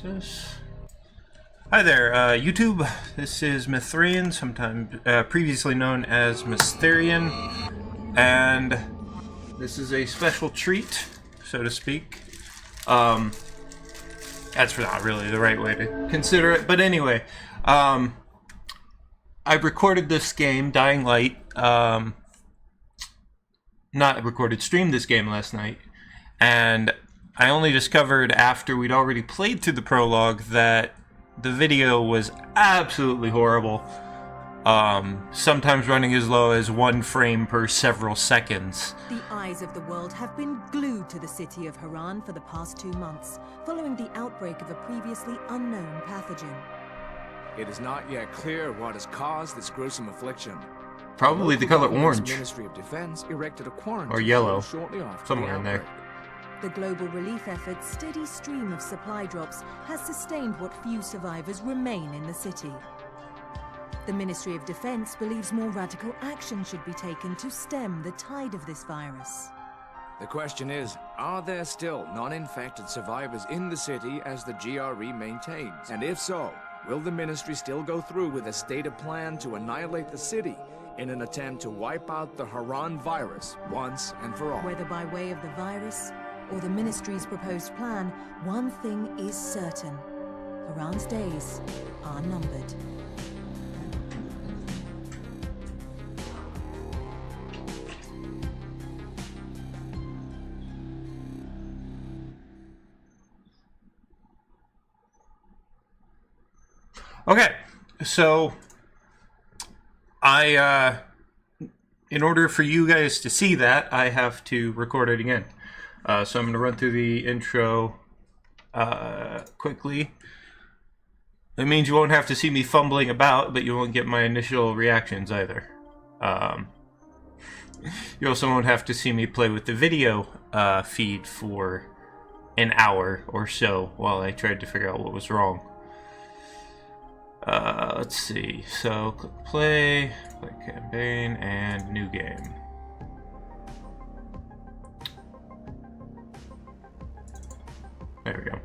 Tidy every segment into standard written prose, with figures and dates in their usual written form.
this. Hi there, YouTube. This is Mythrian, sometimes previously known as Mysterian, and this is a special treat, so to speak. That's not really the right way to consider it, but anyway, I recorded this game, Dying Light. Streamed this game last night, and I only discovered after we'd already played through the prologue that the video was absolutely horrible. Sometimes running as low as 1 frame per several seconds. The eyes of the world have been glued to the city of Haran for the past 2 months, following the outbreak of a previously unknown pathogen. It is not yet clear what has caused this gruesome affliction. Probably the color orange. Ministry of Defense erected a quarantine or yellow, shortly after somewhere in there. The global relief effort's steady stream of supply drops has sustained what few survivors remain in the city. The Ministry of Defense believes more radical action should be taken to stem the tide of this virus. The question is, are there still non-infected survivors in the city as the GRE maintains? And if so, will the Ministry still go through with a stated plan to annihilate the city in an attempt to wipe out the Haran virus once and for all? Whether by way of the virus or the Ministry's proposed plan, one thing is certain. Haran's days are numbered. Okay, so in order for you guys to see that, I have to record it again. So I'm going to run through the intro quickly. That means you won't have to see me fumbling about, but you won't get my initial reactions either. You also won't have to see me play with the video feed for an hour or so while I tried to figure out what was wrong. Let's see. So click play, click campaign, and new game. There we go.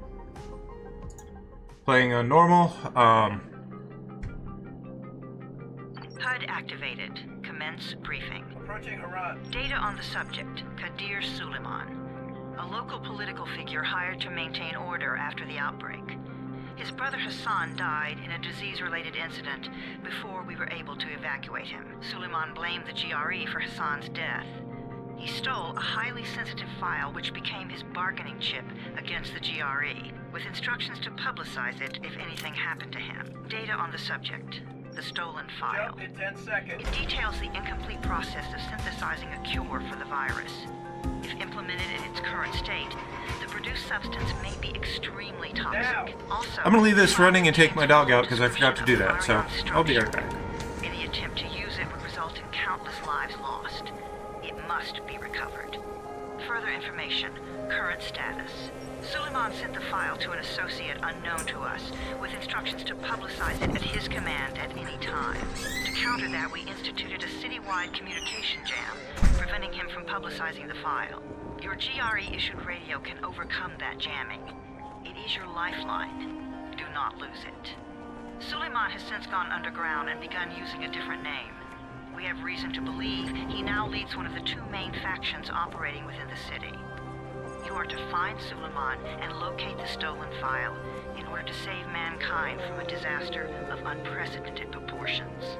Playing on normal. HUD activated. Commence briefing. Approaching Haran. Data on the subject, Kadir Suleiman, a local political figure hired to maintain order after the outbreak. His brother Hassan died in a disease-related incident before we were able to evacuate him. Suleiman blamed the GRE for Hassan's death. He stole a highly sensitive file which became his bargaining chip against the GRE, with instructions to publicize it if anything happened to him. Data on the subject, the stolen file. Jump in 10 seconds. It details the incomplete process of synthesizing a cure for the virus. If implemented in its current state, the produced substance may be extremely toxic. Also, I'm gonna leave this running and take my dog out because I forgot to do that, so I'll be right back. Any attempt to use it would result in countless lives lost. It must be recovered. Further information, current status. Suleiman sent the file to an associate unknown to us, with instructions to publicize it at his command at any time. To counter that, we instituted a citywide communication jam, preventing him from publicizing the file. Your GRE-issued radio can overcome that jamming. It is your lifeline. Do not lose it. Suleiman has since gone underground and begun using a different name. We have reason to believe he now leads one of the 2 main factions operating within the city. You are to find Suleiman and locate the stolen file in order to save mankind from a disaster of unprecedented proportions.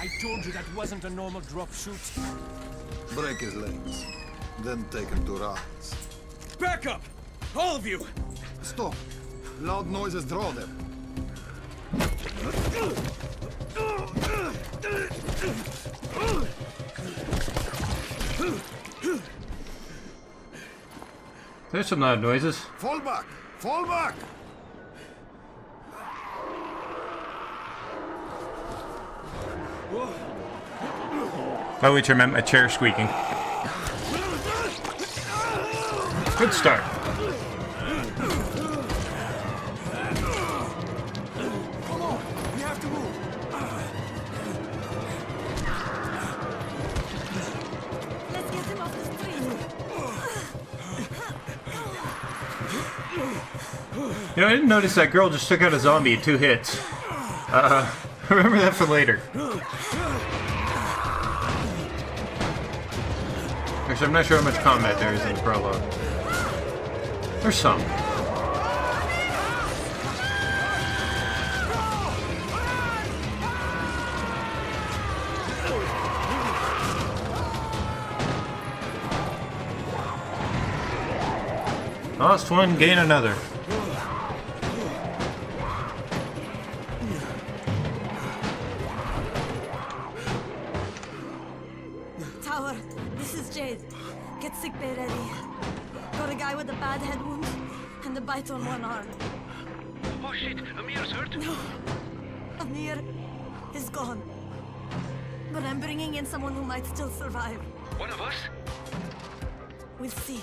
I told you that wasn't a normal drop shoot. Break his legs, then take him to Rise. Back up! All of you! Stop! Loud noises draw them. There's some loud noises. Fall back! Fall back! By which I meant my chair squeaking. Good start. Come on, we have to move. Let's get him off the street. You know, I didn't notice that girl just took out a zombie in 2 hits. Remember that for later. Actually, I'm not sure how much combat there is in the prologue. There's some. Lost one, gain another. Tower, this is Jade. Get sick bay ready. Got a guy with a bad head wound and a bite on one arm. Oh shit, Amir's hurt? No, Amir is gone. But I'm bringing in someone who might still survive. One of us? We'll see.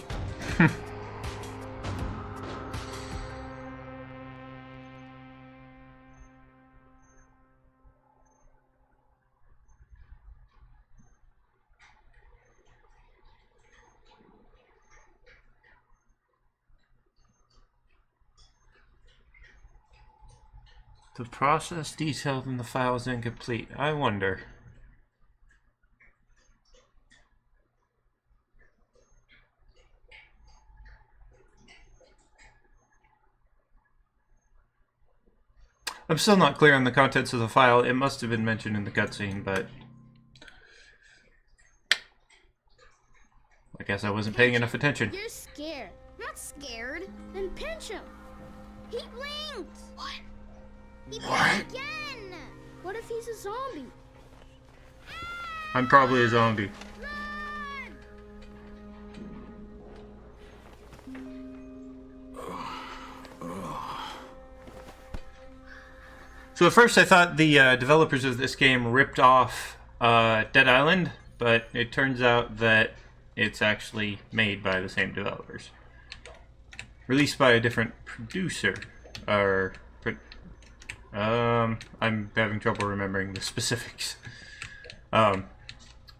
The process detailed in the file is incomplete. I wonder. I'm still not clear on the contents of the file. It must have been mentioned in the cutscene, but I guess I wasn't paying enough attention. You're scared. Not scared. Then pinch him. He blinked. What? He blinked again. What if he's a zombie? I'm probably a zombie. Run! So at first I thought the developers of this game ripped off Dead Island, but it turns out that it's actually made by the same developers. Released by a different producer. I'm having trouble remembering the specifics. But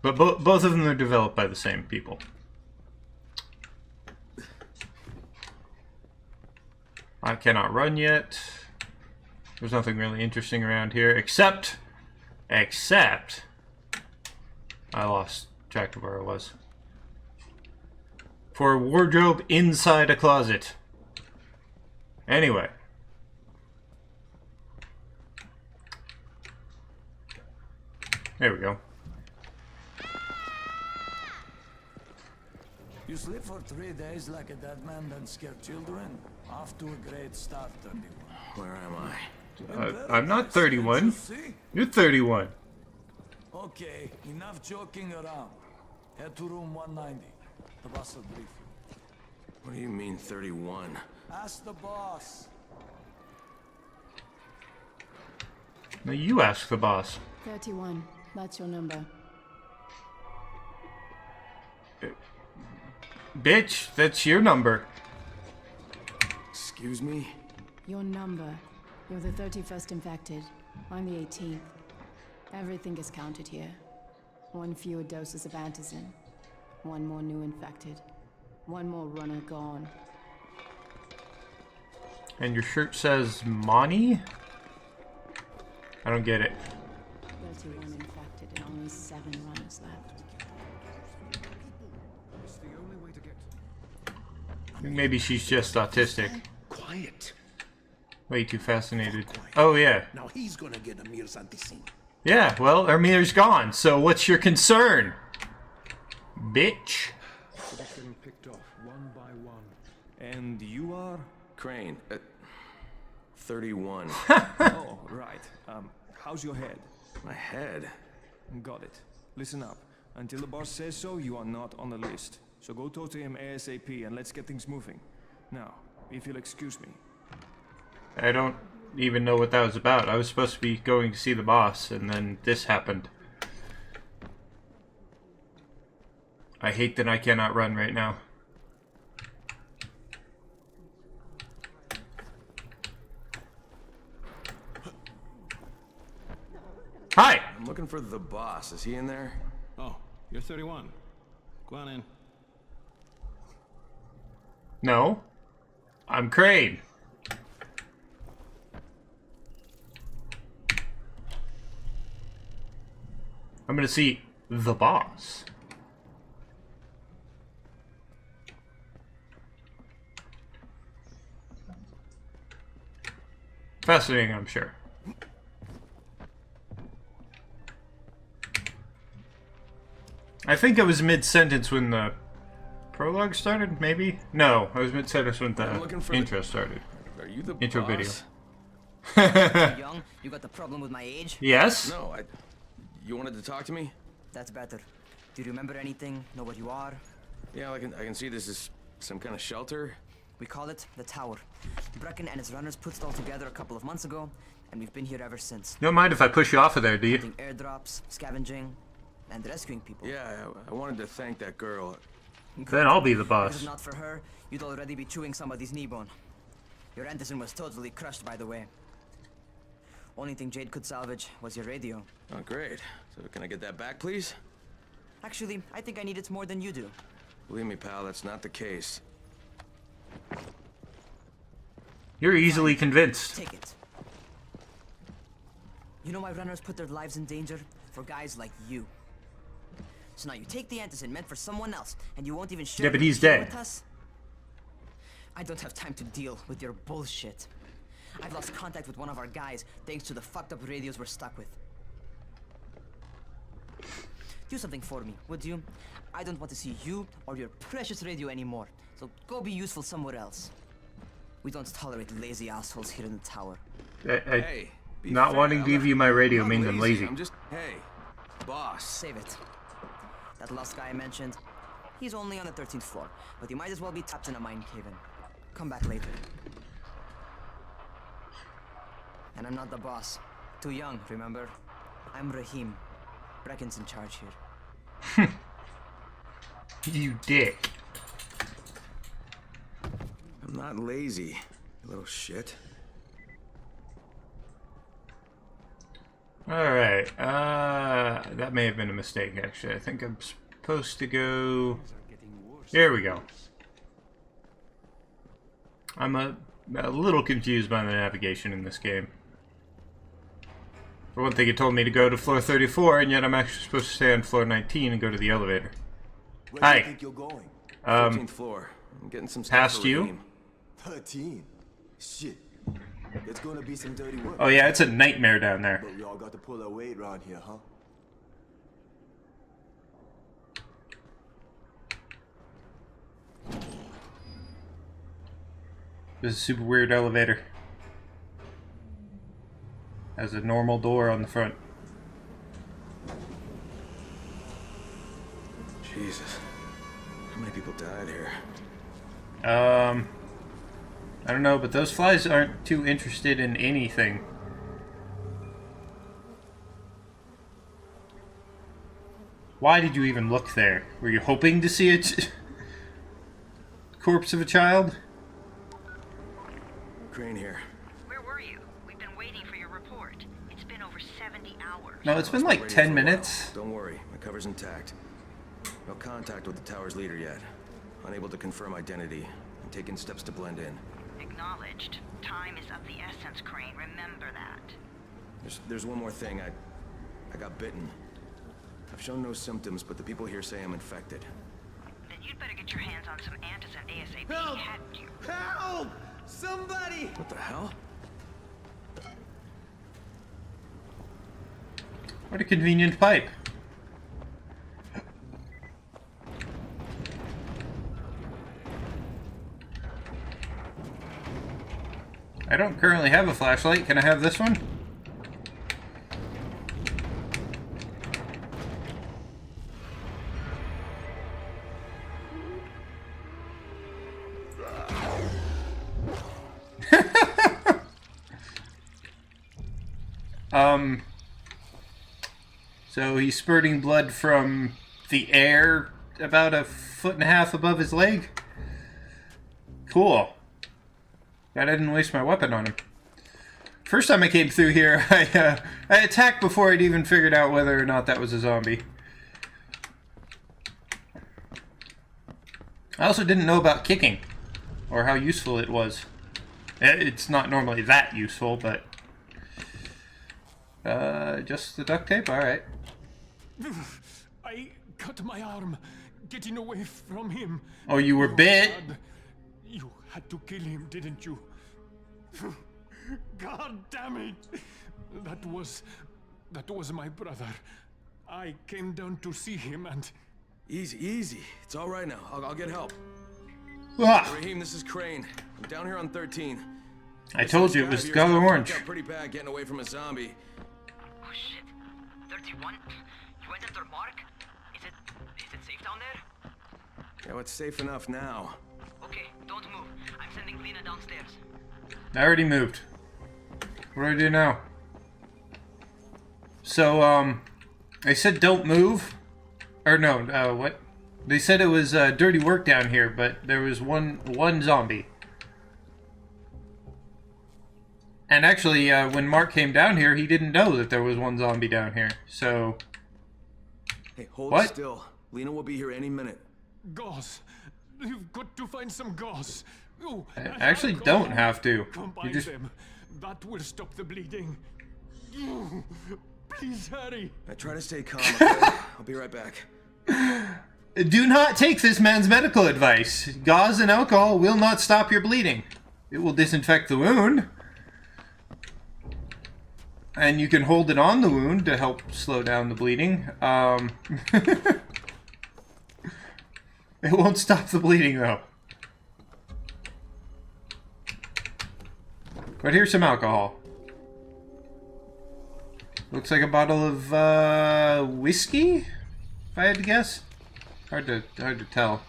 both of them are developed by the same people. I cannot run yet. There's nothing really interesting around here, except I lost track of where I was. For a wardrobe inside a closet. Anyway. There we go. You sleep for 3 days like a dead man, then scare children? Off to a great start, 31. Where am I? I'm not 31. You're 31. Okay, enough joking around. Head to room 190. The boss will brief you. What do you mean 31? Ask the boss. Now you ask the boss. 31. That's your number. Bitch, that's your number. Excuse me? Your number. You're the 31st infected. I'm the 18th. Everything is counted here. 1 fewer doses of antizin. 1 more new infected. 1 more runner gone. And your shirt says Monty? I don't get it. 31 infected and only 7 runners left. It's the only way to get. I think maybe she's just autistic. Quiet. Way too fascinated. Oh, yeah. Now he's gonna get Amir's anti-scene. Yeah, well, Amir's gone, so what's your concern? Bitch. Getting picked off one by one. And you are? Crane. 31. Oh, right. How's your head? My head? Got it. Listen up. Until the boss says so, you are not on the list. So go talk to him ASAP and let's get things moving. Now, if you'll excuse me. I don't even know what that was about. I was supposed to be going to see the boss, and then this happened. I hate that I cannot run right now. Hi. I'm looking for the boss. Is he in there? Oh, you're 31. Go on in. No. I'm Crane. I'm gonna see the boss. Fascinating, I'm sure. I think I was mid-sentence when the prologue started, maybe? No, I was mid-sentence when the intro started. Are you the intro boss? video. Too young? You got the problem with my age? Yes? No, you wanted to talk to me? That's better. Do you remember anything? Know what you are? Yeah, I can see this is some kind of shelter. We call it the Tower. Brecken and his runners put it all together a couple of months ago, and we've been here ever since. You don't mind if I push you off of there, do you? Doing airdrops, scavenging, and rescuing people. Yeah, I wanted to thank that girl. Then I'll be the boss. If not for her, you'd already be chewing somebody's knee bone. Your Anderson was totally crushed, by the way. Only thing Jade could salvage was your radio. Oh, great. So can I get that back, please? Actually, I think I need it more than you do. Believe me, pal, that's not the case. You're easily convinced. Take it. You know my runners put their lives in danger for guys like you. So now you take the Anderson meant for someone else, and you won't even share Yeah, but he's dead. with us? I don't have time to deal with your bullshit. I've lost contact with one of our guys thanks to the fucked up radios we're stuck with. Do something for me, would you? I don't want to see you or your precious radio anymore, so go be useful somewhere else. We don't tolerate lazy assholes here in the tower. Hey, not wanting to give you my radio means I'm lazy. I'm just, hey, boss. Save it. That last guy I mentioned, he's only on the 13th floor, but he might as well be trapped in a mine cave-in. Come back later. And I'm not the boss. Too young, remember? I'm Rahim. Brecken's in charge here. You dick. I'm not lazy, you little shit. Alright, that may have been a mistake, actually. I think I'm supposed to go... Here we go. I'm a little confused by the navigation in this game. For one thing, it told me to go to floor 34, and yet I'm actually supposed to stay on floor 19 and go to the elevator. Where Hi. do you think you're going? 13th floor. I'm getting some stuff Past for you? Raheem. 13? Shit. There's gonna be some dirty work. Oh yeah, it's a nightmare down there. But we all got to pull our weight around here, huh? This is a super weird elevator. Has a normal door on the front. Jesus. How many people died here? I don't know, but those flies aren't too interested in anything. Why did you even look there? Were you hoping to see a corpse of a child? Crane here. Where were you? We've been waiting for your report. It's been over 70 hours. No, it's been like 10 minutes. Don't worry, my cover's intact. No contact with the tower's leader yet. Unable to confirm identity. I'm taking steps to blend in. Acknowledged. Time is of the essence, Crane. Remember that. There's one more thing. I got bitten. I've shown no symptoms, but the people here say I'm infected. Then you'd better get your hands on some antizin ASAP, Help! hadn't you? Help! Somebody! What the hell? What a convenient pipe. I don't currently have a flashlight. Can I have this one? So he's spurting blood from the air about 1.5 feet above his leg? Cool. Glad I didn't waste my weapon on him. First time I came through here, I attacked before I'd even figured out whether or not that was a zombie. I also didn't know about kicking, or how useful it was. It's not normally that useful, but... just the duct tape? Alright. I cut my arm, getting away from him. Oh, you were bit? You had to kill him, didn't you? God damn it! That was my brother. I came down to see him and... Easy, easy. It's all right now. I'll get help. Ah. Raheem, this is Crane. I'm down here on 13. I told you it was Color Orange. Pretty bad getting away from a zombie. Oh shit. 31? You went after Mark? Is it safe down there? Yeah, well, it's safe enough now. Okay, don't move. I'm sending Lena downstairs. I already moved. What do I do now? So, they said don't move. Or no, what? They said it was dirty work down here, but there was one zombie. And actually, when Mark came down here, he didn't know that there was one zombie down here. So... Hey, hold what? still. Lena will be here any minute. Gauze. You've got to find some gauze. Oh, I actually don't have to. Combine them. That will stop the bleeding. Please hurry. I try to stay calm, okay? I'll be right back. Do not take this man's medical advice. Gauze and alcohol will not stop your bleeding. It will disinfect the wound. And you can hold it on the wound to help slow down the bleeding. It won't stop the bleeding, though. But here's some alcohol. Looks like a bottle of whiskey, if I had to guess. Hard to tell.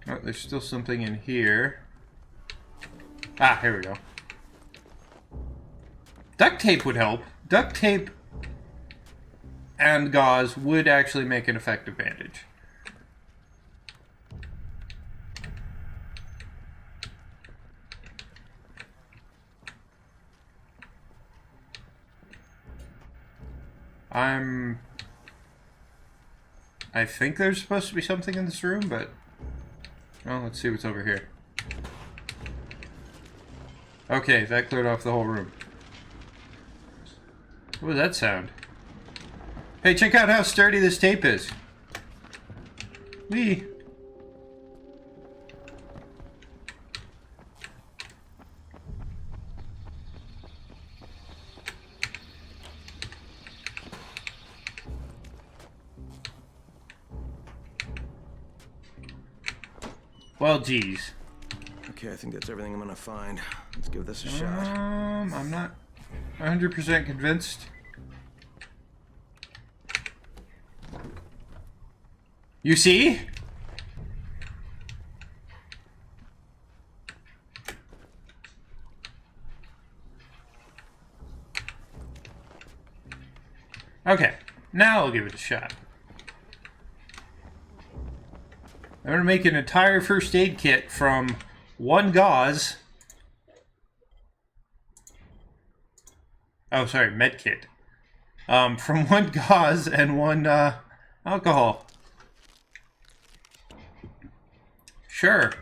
Oh, there's still something in here. Ah, here we go. Duct tape would help. Duct tape and gauze would actually make an effective bandage. I think there's supposed to be something in this room, but... well, let's see what's over here. Okay, that cleared off the whole room. What was that sound? Hey, check out how sturdy this tape is. Whee! Well, geez. Okay, I think that's everything I'm gonna find. Let's give this a shot. I'm not 100% convinced. You see? Okay, now I'll give it a shot. I'm going to make an entire first aid kit from one gauze. Oh, sorry, med kit. From one gauze and one alcohol. Sure.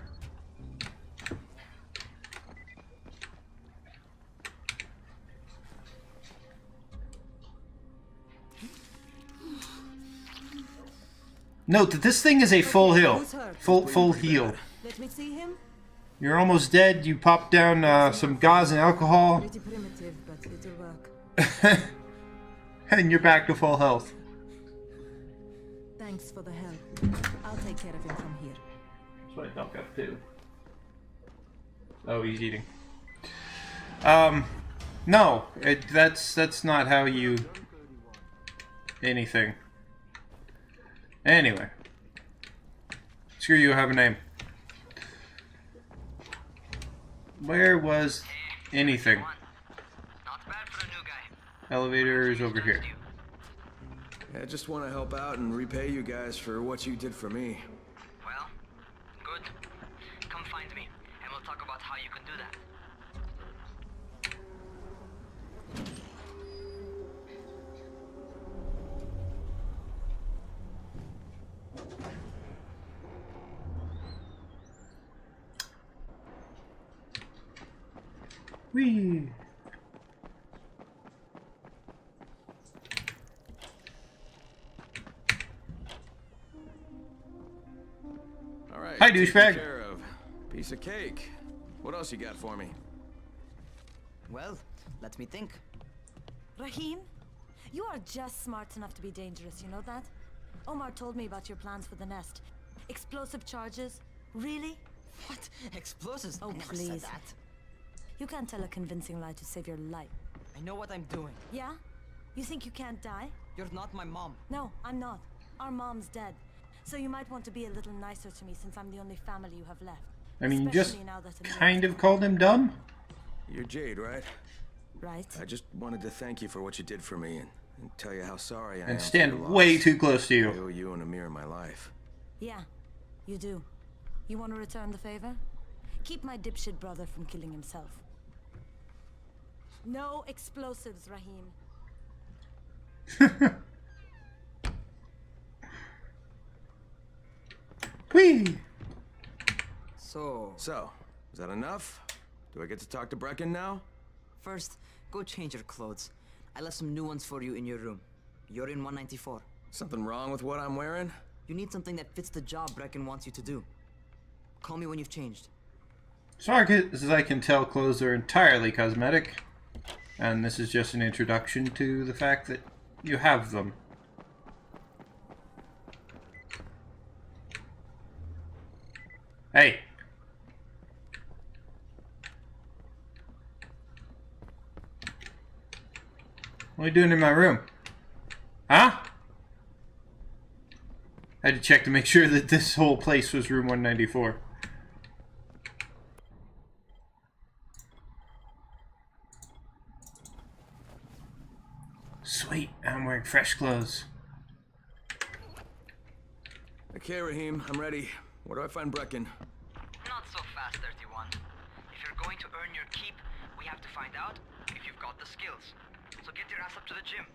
Note that this thing is a full heal. Full heal. Let me see him. You're almost dead. You pop down some gauze and alcohol. Pretty primitive, but it'll work. And you're back to full health. Thanks for the help. I'll take care of him from here. That's what I thought got too. Oh, he's eating. No, that's not how you anything. Anyway. Screw you, have a name. Where was anything? Elevator is over here. I just want to help out and repay you guys for what you did for me. Well, good. find me, and we'll talk about how you can do that. Whee! All right. Hi, taken douchebag. care of. Piece of cake. What else you got for me? Well, let me think. Rahim, you are just smart enough to be dangerous, you know that? Omar told me about your plans for the nest. Explosive charges? Really? What? Explosives? Oh, I never please. said that. You can't tell a convincing lie to save your life. I know what I'm doing. Yeah? You think you can't die? You're not my mom. No, I'm not. Our mom's dead. So you might want to be a little nicer to me since I'm the only family you have left. I mean, you just Especially now that Amir's kind of called him dumb. You're Jade, right? Right. I just wanted to thank you for what you did for me and tell you how sorry I am. And for stand your way loss. too close to I you. owe you and Amir my life. Yeah, you do. You want to return the favor? Keep my dipshit brother from killing himself. No explosives, Rahim. Whee! So, is that enough? Do I get to talk to Brecken now? First, go change your clothes. I left some new ones for you in your room. You're in 194. Something wrong with what I'm wearing? You need something that fits the job Brecken wants you to do. Call me when you've changed. As far as I can tell, clothes are entirely cosmetic. And this is just an introduction to the fact that you have them. Hey! What are you doing in my room? Huh? I had to check to make sure that this whole place was room 194. Sweet, I'm wearing fresh clothes. Okay, Rahim, I'm ready. Where do I find Brecken? Not so fast, 31. If you're going to earn your keep, we have to find out if you've got the skills. So get your ass up to the gym.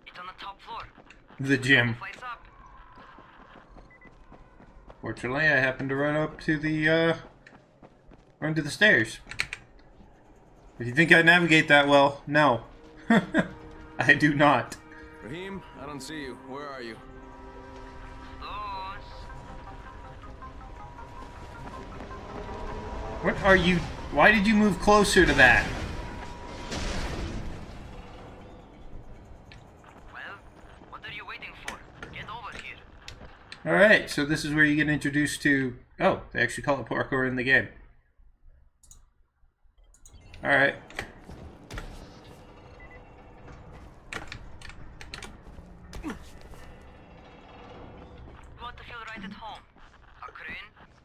It's on the top floor. The gym. Flights up. Fortunately, I happened to run up to the, run to the stairs. If you think I navigate that well, no. I do not. Rahim, I don't see you. Where are you? What are you... Why did you move closer to that? Well, what are you waiting for? Get over here. Alright, so this is where you get introduced to... Oh, they actually call it parkour in the game. Alright. You want to feel right at home? A crane?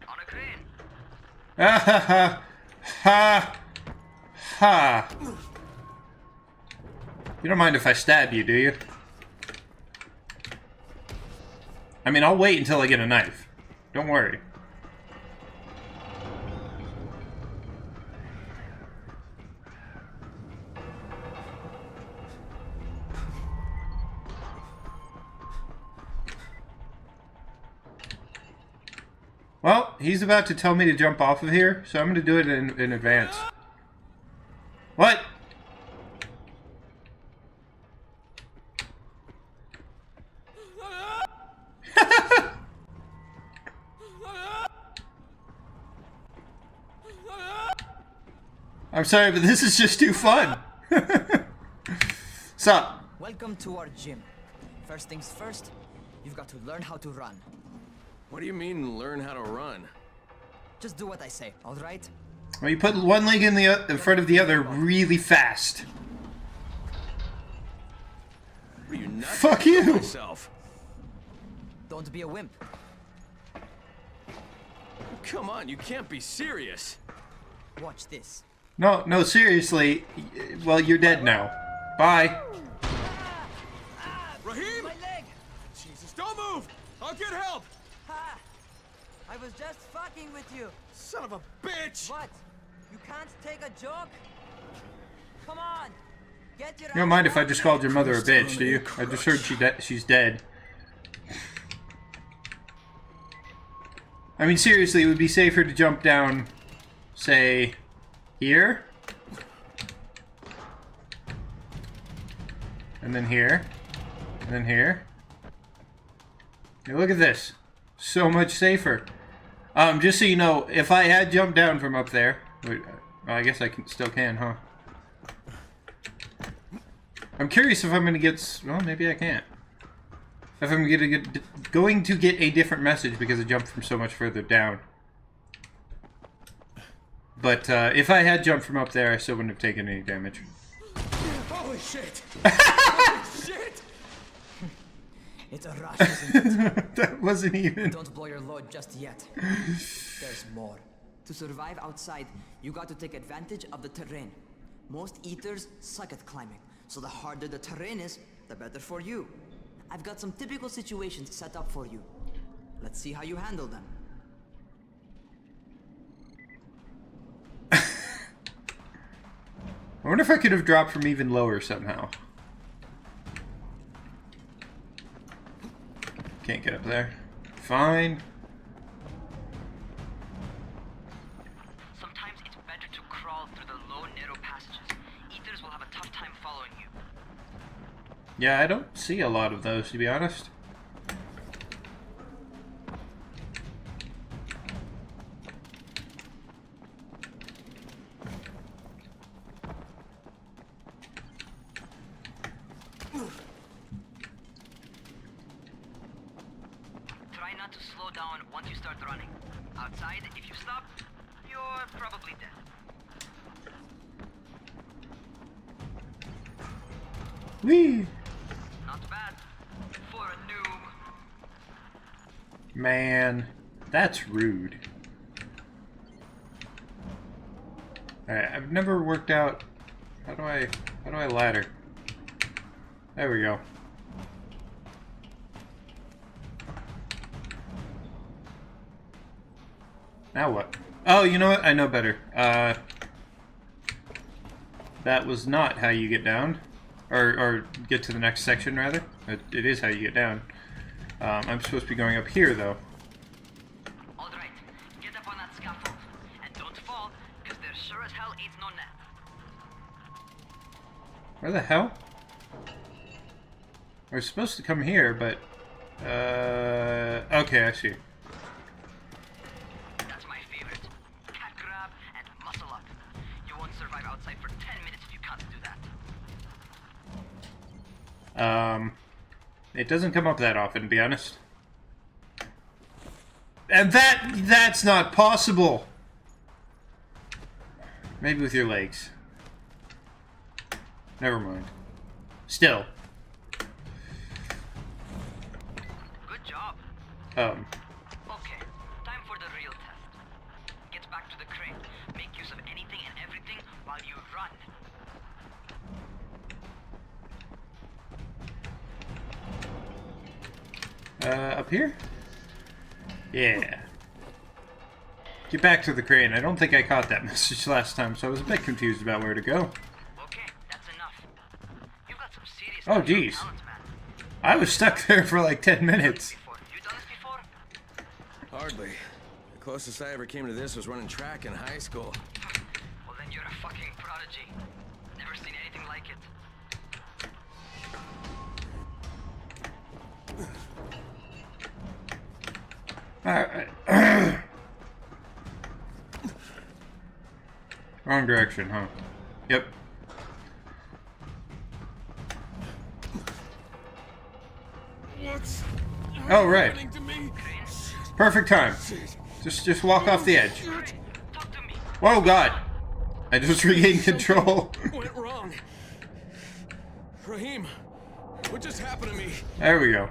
On a crane. Ah ha ha! Ha! Ha! You don't mind if I stab you, do you? I mean, I'll wait until I get a knife. Don't worry. Well, he's about to tell me to jump off of here, so I'm going to do it in advance. What? I'm sorry, but this is just too fun. Sup? Welcome to our gym. First things first, you've got to learn how to run. What do you mean, learn how to run? Just do what I say, alright? Well, you put one leg in front of the other really fast. Are you nuts? Fuck you! Myself. Don't be a wimp. Come on, you can't be serious. Watch this. No, no, seriously. Well, you're dead now. Bye. Rahim! My leg! Jesus, don't move! I'll get help! I was just fucking with you. Son of a bitch! What? You can't take a joke? Come on. Get your You don't mind if I just called your mother a bitch, do you? I just heard she's dead. I mean, seriously, it would be safer to jump down, say, here. And then here. And then here. Hey, look at this. So much safer. Just so you know, if I had jumped down from up there... Wait, I guess I still can, huh? I'm curious if I'm going to get... Well, maybe I can't. If I'm going to get a different message because I jumped from so much further down. But if I had jumped from up there, I still wouldn't have taken any damage. Holy shit! Holy shit! It's a rush, isn't it? That wasn't even... Don't blow your load just yet. There's more. To survive outside, you got to take advantage of the terrain. Most eaters suck at climbing, so the harder the terrain is, the better for you. I've got some typical situations set up for you. Let's see how you handle them. I wonder if I could have dropped from even lower somehow. Can't get up there. Fine. Sometimes it's better to crawl through the low, narrow passages. Eaters will have a tough time following you. Yeah, I don't see a lot of those, to be honest. Try not to slow down once you start running. Outside, if you stop, you're probably dead. Whee! Not bad. For a noob. Man, that's rude. Alright, I've never worked out... How do I ladder? There we go. Now what? Oh, you know what? I know better. That was not how you get down. Or get to the next section, rather. It is how you get down. I'm supposed to be going up here, though. Alright, get up on that scaffold. And don't fall, because there sure as hell ain't no net. Where the hell? We're supposed to come here, but... okay, I see. That's my favorite. Cat grab and muscle up. You won't survive outside for 10 minutes if you can't do that. It doesn't come up that often, to be honest. And that's not possible! Maybe with your legs. Never mind. Still. Good job. Okay, time for the real test. Get back to the crane. Make use of anything and everything while you run. Up here? Yeah. Get back to the crane. I don't think I caught that message last time, so I was a bit confused about where to go. Okay, that's enough. You've got some serious Oh, geez. talent, man. I was stuck there for like 10 minutes. You done this before? Hardly. The closest I ever came to this was running track in high school. Well, then you're a fucking prodigy. Never seen anything like it. Alright. Wrong direction, huh? Yep. What's Oh, right. happening to me? Perfect time. Just walk off the edge. Whoa, God. I just regained control. Went wrong. Raheem, what just happened to me? There we go.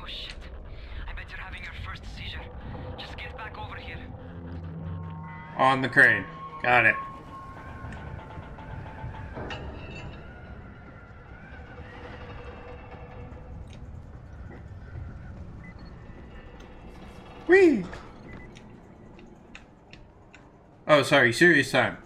Oh shit. I bet you're having your first seizure. Just get back over here. On the crane. Got it. Whee! Oh, sorry, serious time.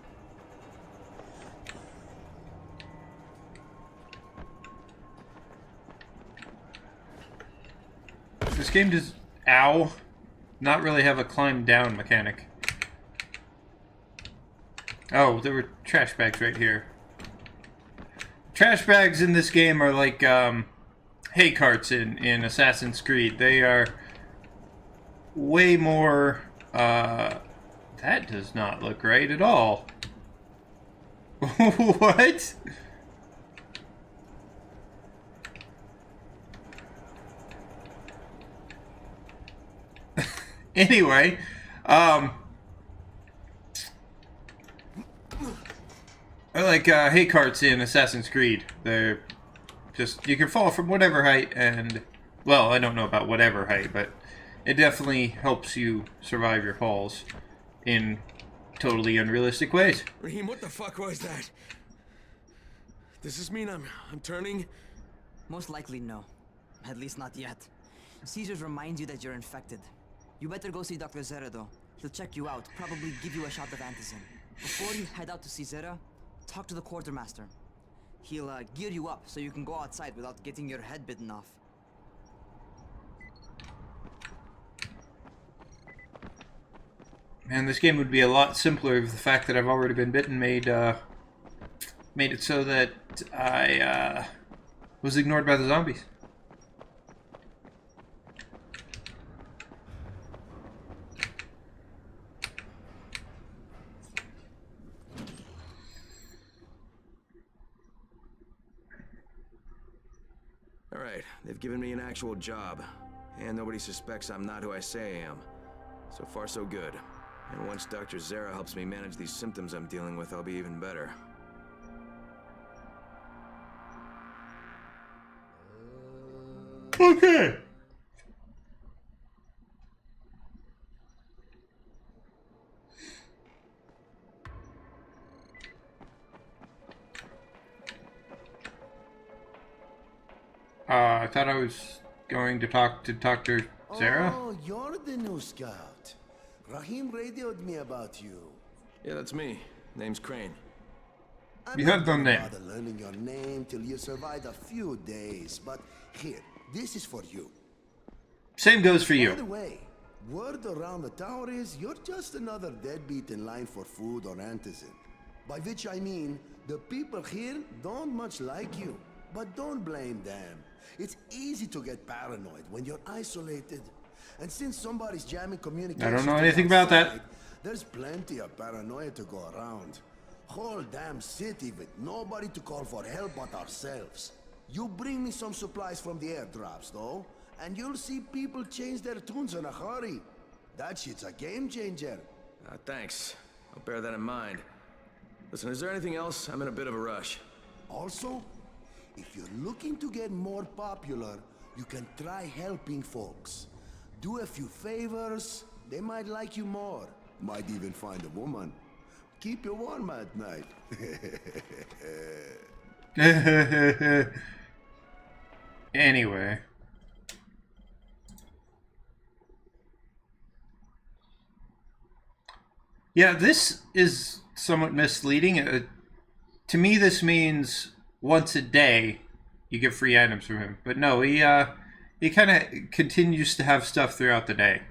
This game does, ow, not really have a climb down mechanic. Oh, there were trash bags right here. Trash bags in this game are like hay carts in Assassin's Creed. They are way more, that does not look right at all. What? Anyway, I like hay carts in Assassin's Creed. They're just, you can fall from whatever height and, well, I don't know about whatever height, but it definitely helps you survive your falls in totally unrealistic ways. Raheem, what the fuck was that? Does this mean I'm turning? Most likely no. At least not yet. Caesars reminds you that you're infected. You better go see Dr. Zera though. He'll check you out, probably give you a shot of antizin. Before you head out to see Zera, talk to the quartermaster. He'll gear you up so you can go outside without getting your head bitten off. Man, this game would be a lot simpler if the fact that I've already been bitten made it so that I was ignored by the zombies. Alright, they've given me an actual job. And nobody suspects I'm not who I say I am. So far, so good. And once Dr. Zera helps me manage these symptoms I'm dealing with, I'll be even better. Okay. I thought I was going to talk to Dr. Zera. Oh, you're the new scout. Raheem radioed me about you. Yeah, that's me. Name's Crane. You had the name. I'm not gonna bother learning your name till you survived a few days, but here, this is for you. Same goes for you. By the way, word around the tower is you're just another deadbeat in line for food or antizin. By which I mean, the people here don't much like you. But don't blame them. It's easy to get paranoid when you're isolated. And since somebody's jamming communication, I don't know anything about that. There's plenty of paranoia to go around. Whole damn city with nobody to call for help but ourselves. You bring me some supplies from the airdrops, though, and you'll see people change their tunes in a hurry. That shit's a game changer. Thanks. I'll bear that in mind. Listen, is there anything else? I'm in a bit of a rush. Also, if you're looking to get more popular, you can try helping folks. Do a few favors, they might like you more. Might even find a woman. Keep you warm at night. Anyway. Yeah, this is somewhat misleading. To me, this means once a day you get free items from him. But no, he kind of continues to have stuff throughout the day.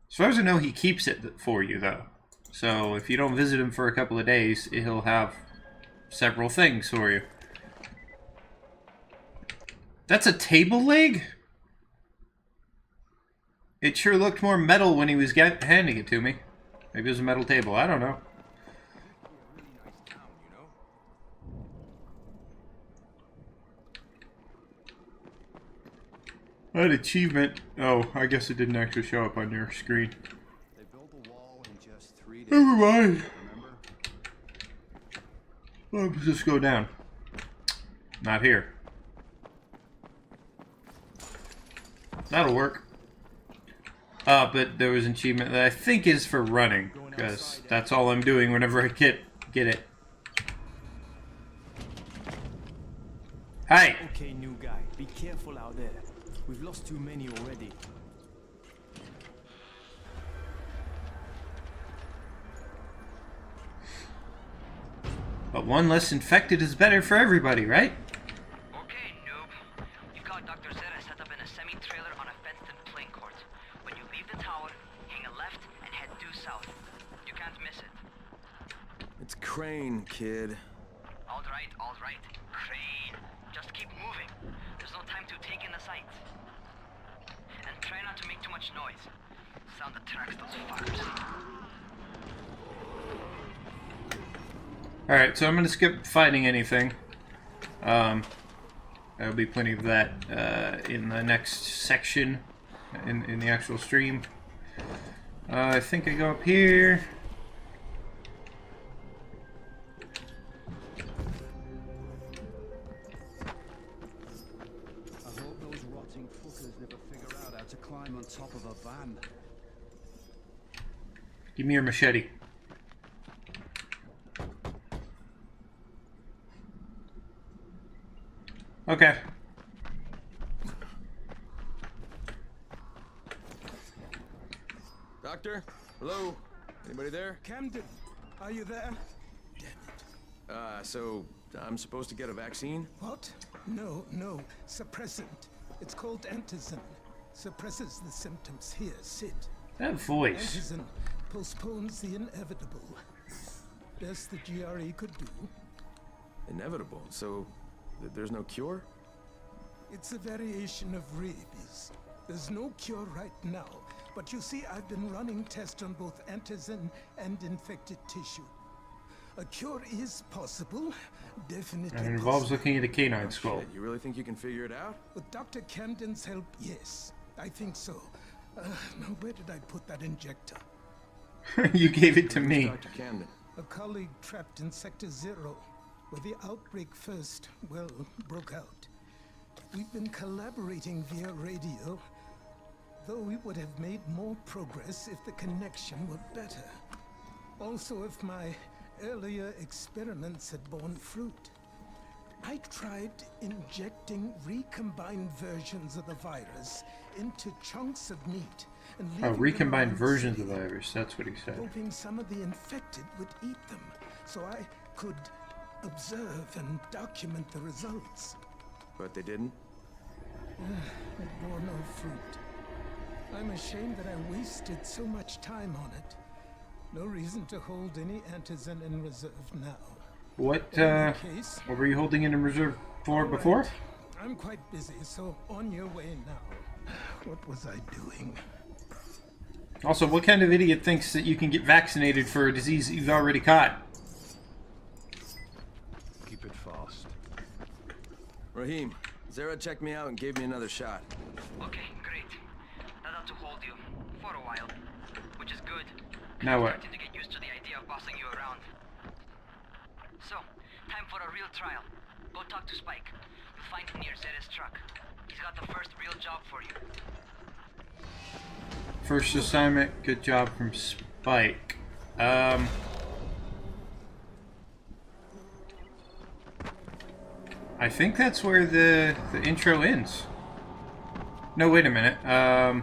As far as I know, he keeps it for you, though. So if you don't visit him for a couple of days, he'll have several things for you. That's a table leg? It sure looked more metal when he was handing it to me. Maybe it was a metal table. I don't know. That achievement. Oh, I guess it didn't actually show up on your screen. They built a wall in just 3 days. Never mind. Let's just go down. Not here. That'll work. But there was an achievement that I think is for running, because that's all I'm doing whenever I get it. Hi. Okay, new guy. Be careful out there. We've lost too many already. But one less infected is better for everybody, right? Okay, noob. You've got Dr. Zera set up in a semi-trailer on a fenced-in playing court. When you leave the tower, hang a left and head due south. You can't miss it. It's Crane, kid. All right. Crane. Just keep moving. There's no time to take in the sights. And try not to make too much noise. Sound attracts those fuckers. Alright, so I'm going to skip fighting anything. There'll be plenty of that in the next section, in the actual stream. I think I go up here. I hope those rotting fuckers never figure out how to climb on top of a van. Give me your machete. Okay. Doctor? Hello? Anybody there? Camden, are you there? So I'm supposed to get a vaccine? What? No. Suppressant. It's called antizin. Suppresses the symptoms. Here, sit. That voice. Antizin postpones the inevitable. Best the GRE could do. Inevitable? So there's no cure? It's a variation of rabies. There's no cure right now. But you see, I've been running tests on both antizin and infected tissue. A cure is possible, definitely. And it involves looking at a canine skull. Shit, you really think you can figure it out? With Dr. Camden's help, yes. I think so. Now, where did I put that injector? You gave it to me. Dr. Camden. A colleague trapped in Sector 0, where the outbreak first, well, broke out. We've been collaborating via radio, though we would have made more progress if the connection were better. Also, if my earlier experiments had borne fruit. I tried injecting recombined versions of the virus into chunks of meat and recombined versions of the virus, that's what he said. Hoping some of the infected would eat them, so I could observe and document the results. But they didn't? It bore no fruit. I'm ashamed that I wasted so much time on it. No reason to hold any antizin in reserve now. What were you holding it in reserve for before? I'm quite busy, so on your way now. What was I doing? Also, what kind of idiot thinks that you can get vaccinated for a disease that you've already caught? Keep it fast. Raheem, Zara checked me out and gave me another shot. Okay, great. That ought to hold you. For a while. Which is good. Now what? I'm starting to get used to the idea of bossing you around. So, time for a real trial. Go talk to Spike. You'll find him near Zera's truck. He's got the first real job for you. First assignment, good job from Spike. I think that's where the intro ends. No, wait a minute. I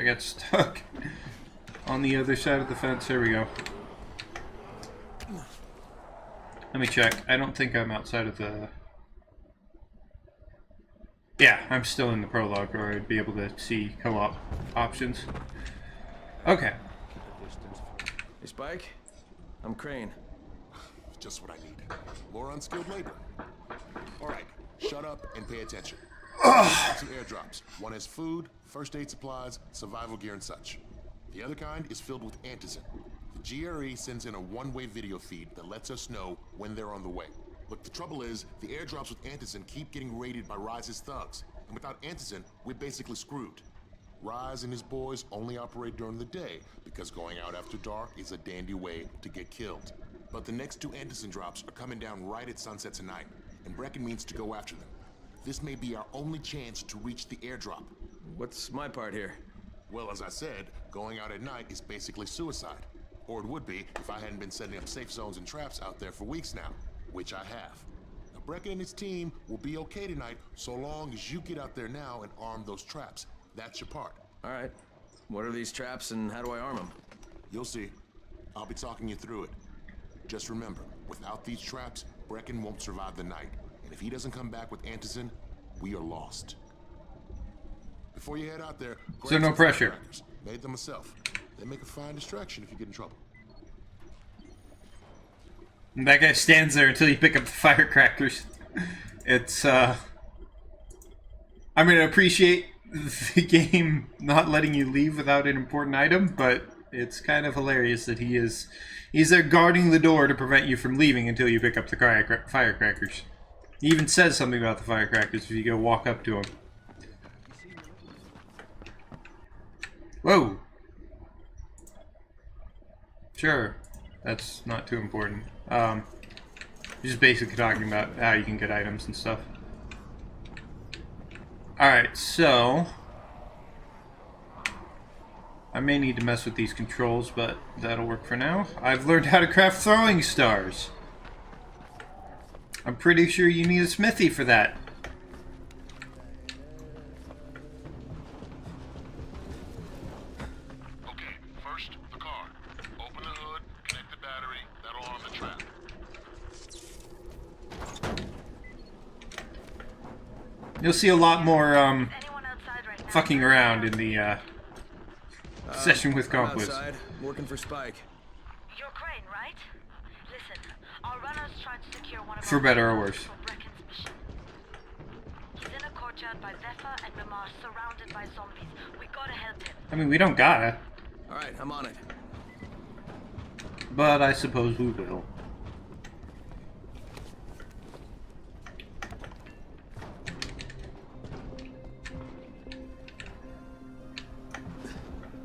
got stuck on the other side of the fence. There we go. Let me check. I don't think I'm outside of the... Yeah, I'm still in the prologue, or I'd be able to see co-op options. Okay. Hey, Spike. I'm Crane. Just what I need. More unskilled labor. Alright, shut up and pay attention. Some airdrops. One has food, first aid supplies, survival gear and such. The other kind is filled with antizin. The GRE sends in a one-way video feed that lets us know when they're on the way. Look, the trouble is, the airdrops with antizin keep getting raided by Rise's thugs. And without antizin, we're basically screwed. Rise and his boys only operate during the day because going out after dark is a dandy way to get killed. But the next 2 antizin drops are coming down right at sunset tonight, and Brecken means to go after them. This may be our only chance to reach the airdrop. What's my part here? Well, as I said, going out at night is basically suicide. Or it would be if I hadn't been setting up safe zones and traps out there for weeks now, which I have. Now, Brecken and his team will be okay tonight so long as you get out there now and arm those traps. That's your part. All right. What are these traps and how do I arm them? You'll see. I'll be talking you through it. Just remember, without these traps, Brecken won't survive the night. And if he doesn't come back with Antizin, we are lost. Before you head out there, so no pressure. Firecrackers. Made them myself. They make a fine distraction if you get in trouble. And that guy stands there until you pick up the firecrackers. It's, I'm gonna appreciate the game not letting you leave without an important item, but it's kind of hilarious that he's there guarding the door to prevent you from leaving until you pick up the firecrackers. He even says something about the firecrackers if you go walk up to him. Whoa! Sure, that's not too important. Just basically talking about how you can get items and stuff. Alright, so I may need to mess with these controls, but that'll work for now. I've learned how to craft throwing stars. I'm pretty sure you need a smithy for that. Okay, first, the car. Open the hood, connect the battery, that'll arm the trap. You'll see a lot more, fucking around in the, session with Compwhiz. Outside, working for Spike. You're Crane, right? Listen, our runners tried to secure one of For better or worse. He's in a courtyard by Vefa and Mimar, surrounded by zombies. We gotta help him. I mean, we don't gotta. Alright, I'm on it. But I suppose we will.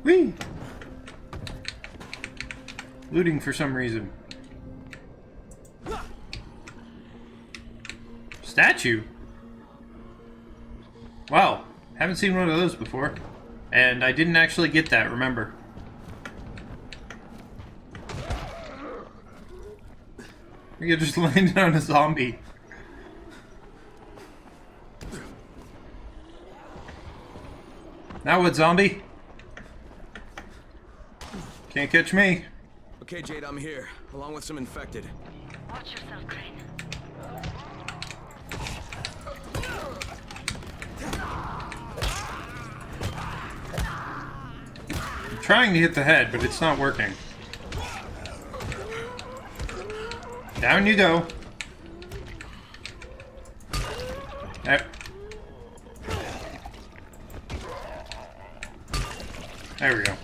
Whee! Looting for some reason. Statue? Wow, haven't seen one of those before. And I didn't actually get that, remember. We just landed on a zombie. Now what, zombie? Can't catch me. Okay, Jade, I'm here, along with some infected. Watch yourself, Crane. I'm trying to hit the head, but it's not working. Down you go. There. There we go.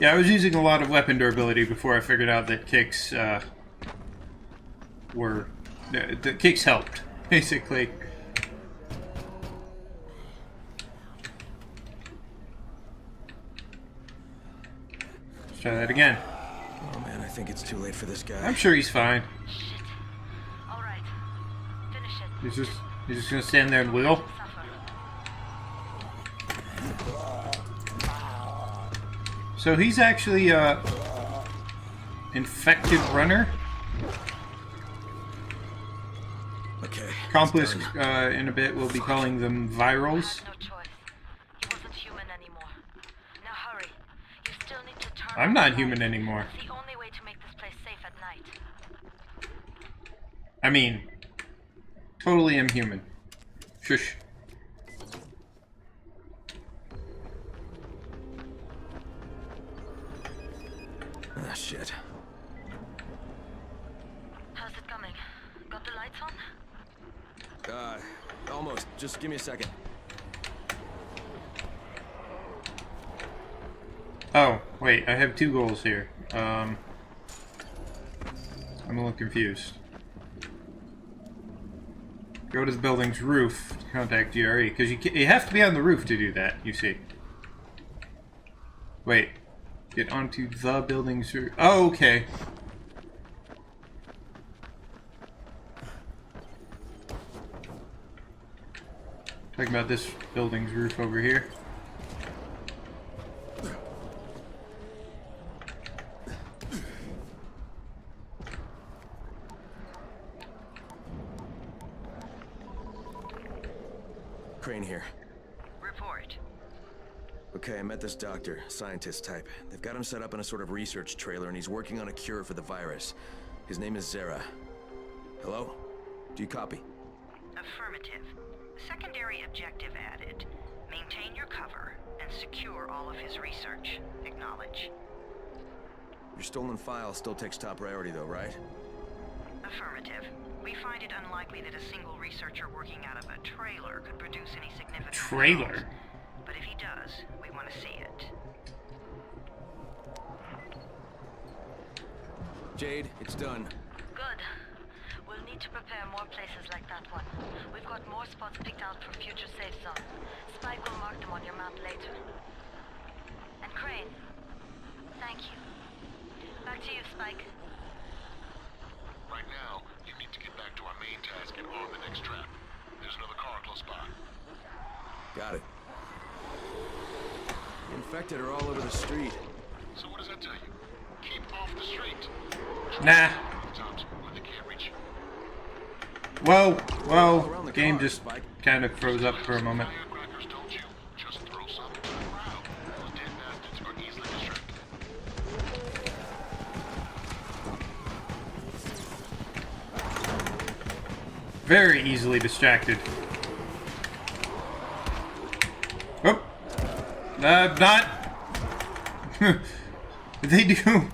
Yeah, I was using a lot of weapon durability before I figured out that kicks were... the kicks helped, basically. Let's try that again. Oh man, I think it's too late for this guy. I'm sure he's fine. Alright. Finish it. He's just gonna stand there and wiggle. So he's actually a infected runner. Okay. Compwhiz in a bit will be calling them virals. No choice. He wasn't human anymore. Now hurry. You still need to turn. I'm not human anymore. It's the only way to make this place safe at night. I mean, totally am human. Shush. Ah, shit. How's it coming? Got the lights on? Almost. Just give me a second. Oh, wait, I have two goals here. I'm a little confused. Go to the building's roof to contact GRE, because you have to be on the roof to do that, you see. Wait. Get onto the building's roof. Oh, okay. Talking about this building's roof over here. Crane here. Report. Okay, I met this doctor, scientist type. They've got him set up in a sort of research trailer, and he's working on a cure for the virus. His name is Zera. Hello? Do you copy? Affirmative. Secondary objective added. Maintain your cover and secure all of his research. Acknowledge. Your stolen file still takes top priority though, right? Affirmative. We find it unlikely that a single researcher working out of a trailer could produce any significant Trailer? results. But if he does, we want to see it. Jade, it's done. Good. We'll need to prepare more places like that one. We've got more spots picked out for future safe zones. Spike will mark them on your map later. And Crane. Thank you. Back to you, Spike. Right now, you need to get back to our main task and arm the next trap. There's another car close by. Got it. The infected are all over the street. So what does that tell you? Keep off the street. Nah. Times when they can't reach you. Whoa, whoa. The game just kind of froze up for a moment. Firecrackers, don't you? Just throw something to the crowd. Those dead bastards are easily distracted. Very easily distracted. Oh. Not. They do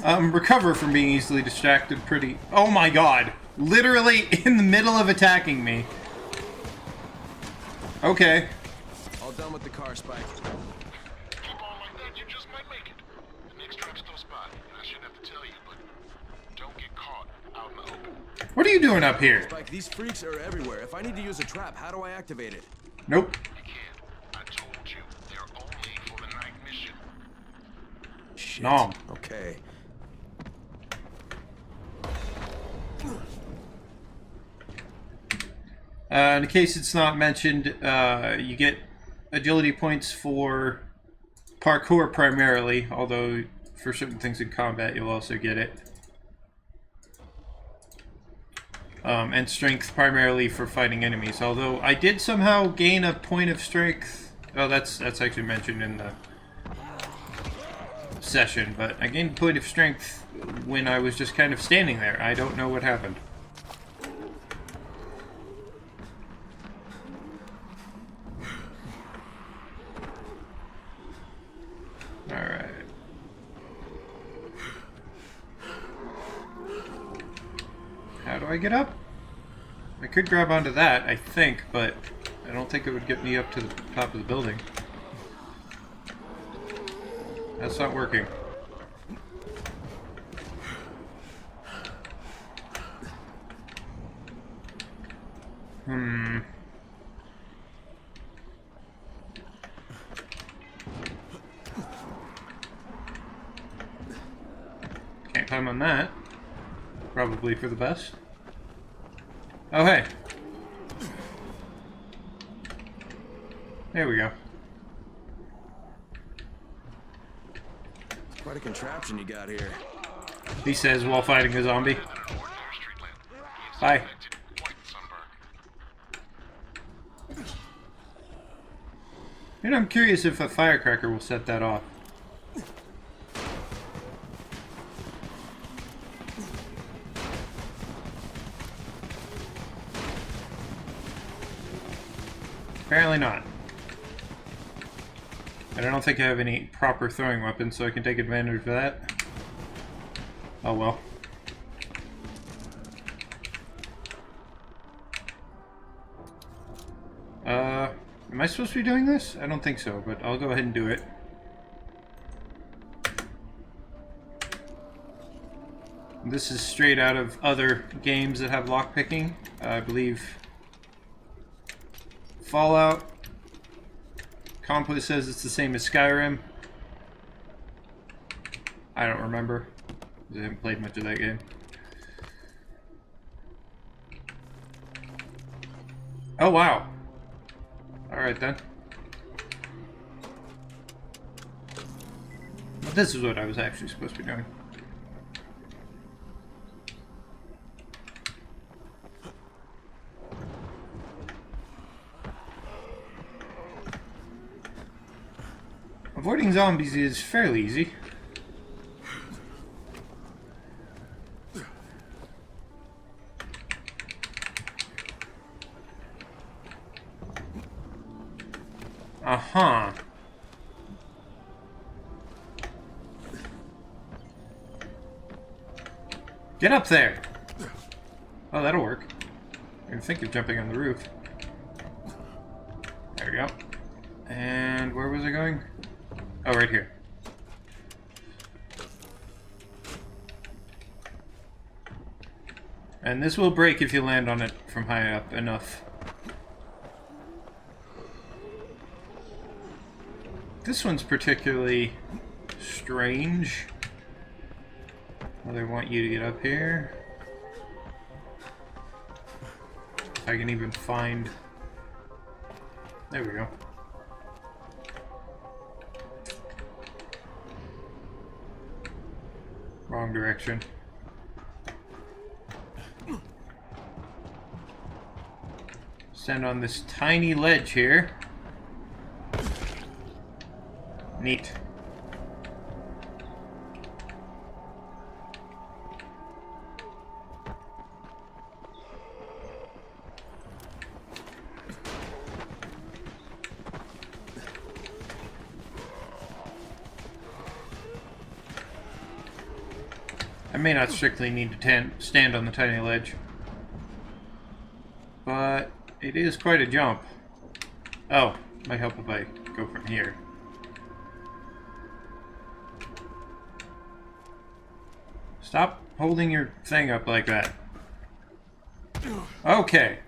recover from being easily distracted pretty... Oh my god. Literally in the middle of attacking me. Okay. All done with the car, Spike. Keep on like that, you just might make it. The next trap's close by. I shouldn't have to tell you, but don't get caught out in the open. What are you doing up here? Spike, these freaks are everywhere. If I need to use a trap, how do I activate it? Nope. You can't. I told you, they're only for the night mission. Shit. No. Okay. In case it's not mentioned, you get agility points for parkour primarily, although for certain things in combat you'll also get it. And strength primarily for fighting enemies, although I did somehow gain a point of strength. Oh, that's actually mentioned in the session, but I gained a point of strength when I was just kind of standing there. I don't know what happened. Alright. How do I get up? I could grab onto that, I think, but I don't think it would get me up to the top of the building. That's not working. Can't climb on that. Probably for the best. Oh, hey. There we go. Quite a contraption you got here. He says while fighting a zombie. Bye. And I'm curious if a firecracker will set that off. Apparently not. And I don't think I have any proper throwing weapons, so I can take advantage of that. Oh well. Am I supposed to be doing this? I don't think so, but I'll go ahead and do it. This is straight out of other games that have lockpicking. I believe Fallout. Compwhiz says it's the same as Skyrim. I don't remember. I haven't played much of that game. Oh wow. Alright then. Well, this is what I was actually supposed to be doing. Avoiding zombies is fairly easy. Uh-huh. Get up there! Oh, that'll work. I didn't think of jumping on the roof. There we go. And where was I going? Oh, right here. And this will break if you land on it from high up enough. This one's particularly strange. Well, they want you to get up here. If I can even find... There we go. Wrong direction. Stand on this tiny ledge here. Neat. I may not strictly need to stand on the tiny ledge, but it is quite a jump. Oh, might help if I go from here. Stop holding your thing up like that. Okay.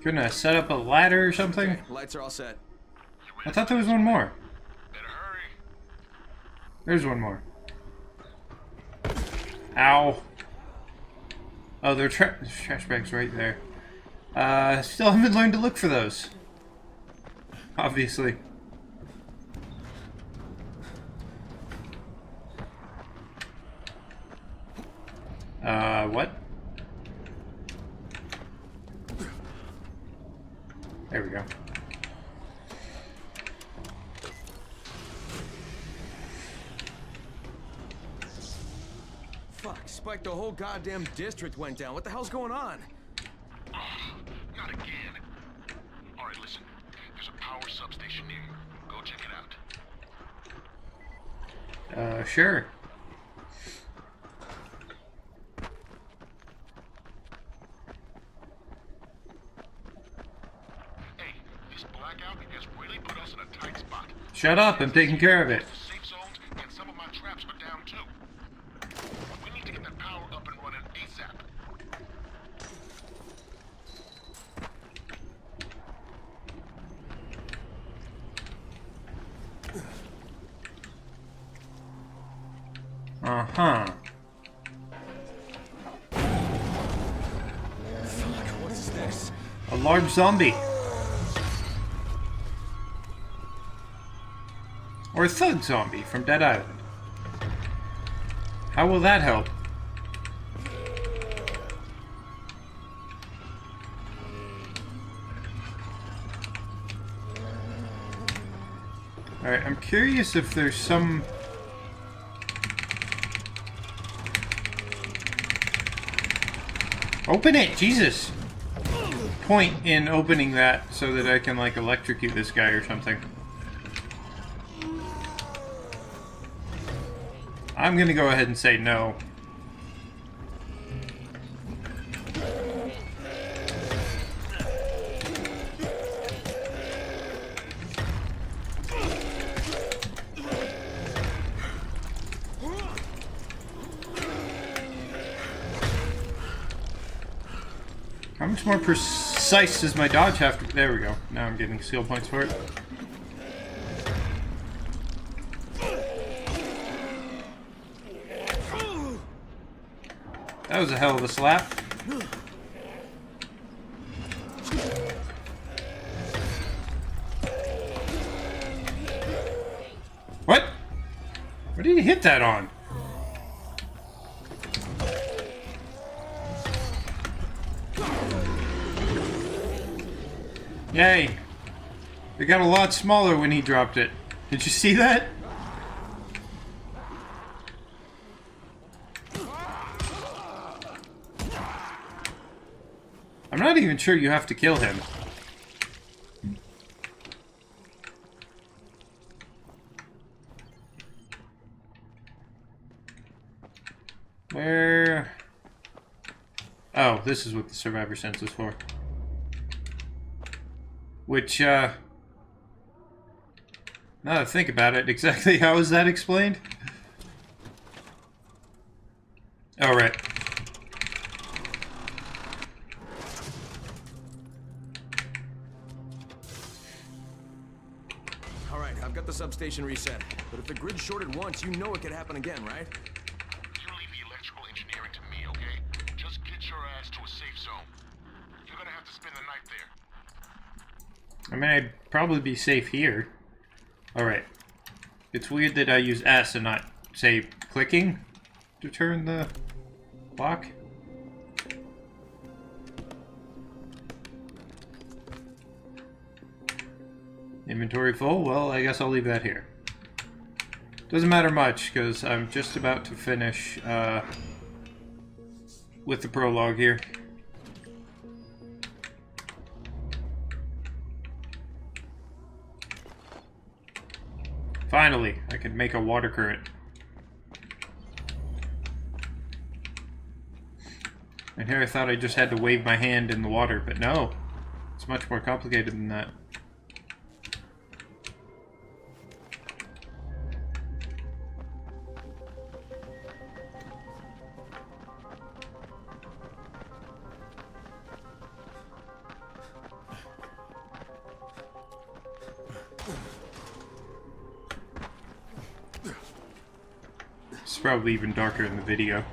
Couldn't I set up a ladder or something? Okay, lights are all set. I thought there was one more. There's one more. Ow. Oh, there's trash bags right there. Still haven't learned to look for those. Obviously. What? There we go. Fuck, Spike, the whole goddamn district went down. What the hell's going on? Not again. Alright, listen. There's a power substation near you. Go check it out. Sure. Hey, this blackout has really put us in a tight spot. Shut up, I'm taking care of it. Safe zones and some of my traps are down too. We need to get that power up and running ASAP. Uh-huh. Fuck, what is this? A large zombie. Or a thug zombie from Dead Island. How will that help? Alright, I'm curious if there's some... Open it! Jesus! Point in opening that so that I can, like, electrocute this guy or something. I'm gonna go ahead and say no. How much more precise does my dodge have to... There we go. Now I'm getting skill points for it. That was a hell of a slap. What? What did he hit that on? Yay. It got a lot smaller when he dropped it. Did you see that? I'm not even sure you have to kill him. Where? Oh, this is what the survivor sense is for. Which, now that I think about it, exactly how is that explained? Oh, right. Alright, I've got the substation reset. But if the grid's shorted once, you know it could happen again, right? You leave the electrical engineering to me, okay? Just get your ass to a safe zone. You're gonna have to spend the night there. I mean, I'd probably be safe here. Alright. It's weird that I use S and not, say, clicking to turn the lock. Inventory full? Well, I guess I'll leave that here. Doesn't matter much, because I'm just about to finish with the prologue here. Finally, I can make a water current. And here I thought I just had to wave my hand in the water, but no. It's much more complicated than that. It's probably even darker in the video.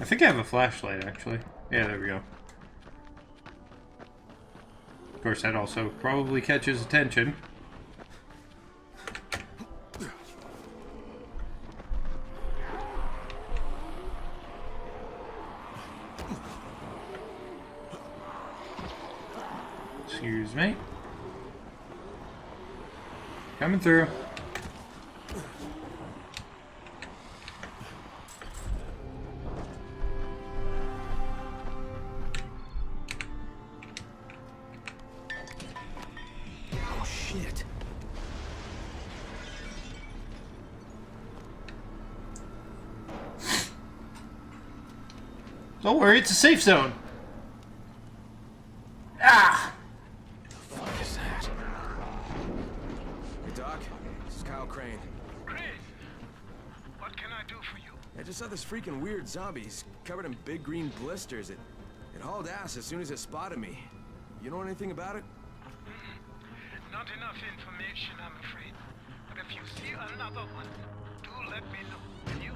I think I have a flashlight, actually. Yeah, there we go. Of course, that also probably catches attention. Excuse me. Coming through. Oh, shit. Don't worry, it's a safe zone. Ah! I just saw this freaking weird zombie. He's covered in big green blisters. It hauled ass as soon as it spotted me. You know anything about it? Not enough information, I'm afraid. But if you see another one, do let me know, will you?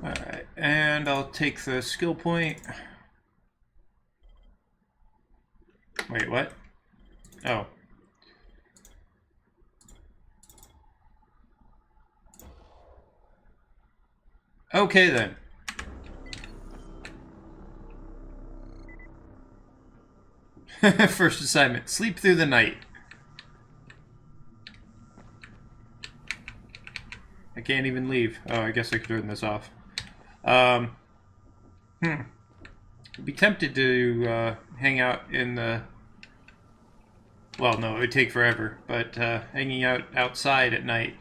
Alright, and I'll take the skill point. Wait, what? Oh. Okay then. First assignment, sleep through the night. I can't even leave. Oh, I guess I could turn this off. I'd be tempted to hang out in the... Well, no, it would take forever, but hanging out outside at night,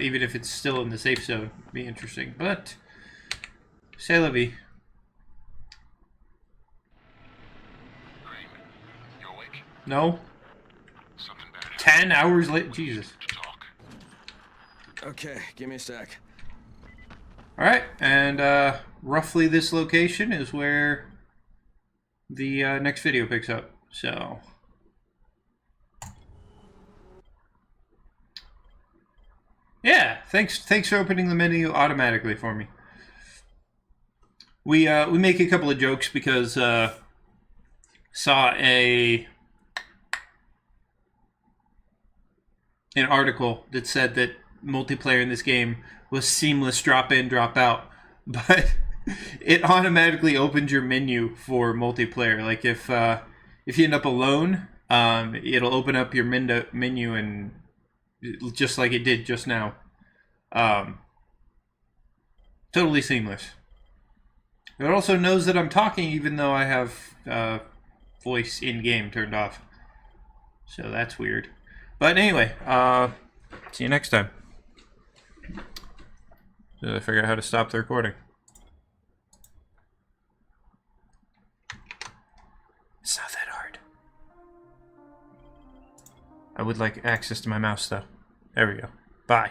even if it's still in the safe zone, would be interesting. But, c'est la vie. No? 10 hours late? Jesus. Okay, give me a sec. Alright, and roughly this location is where the next video picks up. So... Yeah, thanks for opening the menu automatically for me. We make a couple of jokes because saw an article that said that multiplayer in this game was seamless drop in, drop out. But it automatically opens your menu for multiplayer. Like if you end up alone, it'll open up your menu and just like it did just now. Totally seamless. It also knows that I'm talking even though I have voice in-game turned off. So that's weird. But anyway, see you next time. Did I figure out how to stop the recording? It's not that hard. I would like access to my mouse though. There we go. Bye.